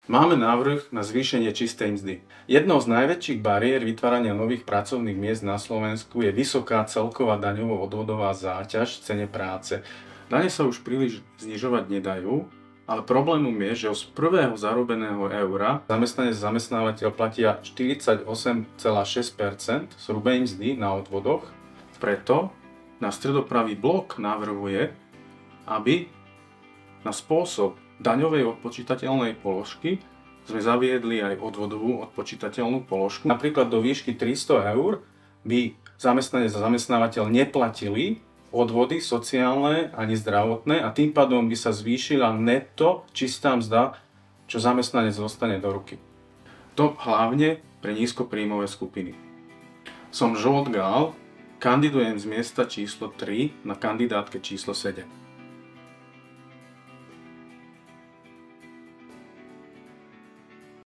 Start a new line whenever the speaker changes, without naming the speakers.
Máme návrh na zvýšenie čistej mzdy. Jednou z najväčších bariér vytvárania nových pracovných miest na Slovensku je vysoká celková daňovo-odvodová záťaž v cene práce. Dane sa už príliš znižovať nedajú, ale problémom je, že z prvého zarobeného eura zamestnanec a zamestnávateľ platia 48,6% z hrubej mzdy na odvodoch. Preto náš stredopravý blok navrhuje, aby na spôsob daňovej odpočítateľnej položky sme zaviedli aj odvodovú odpočítateľnú položku. Napríklad do výšky 300 eur by zamestnanec a zamestnávateľ neplatili odvody sociálne ani zdravotné a tým pádom by sa zvýšila netto čistá mzda, čo zamestnanec dostane do ruky. To hlavne pre nízkopríjmové skupiny. Som Žolt Gál, kandidujem z miesta číslo 3 na kandidátke číslo 7.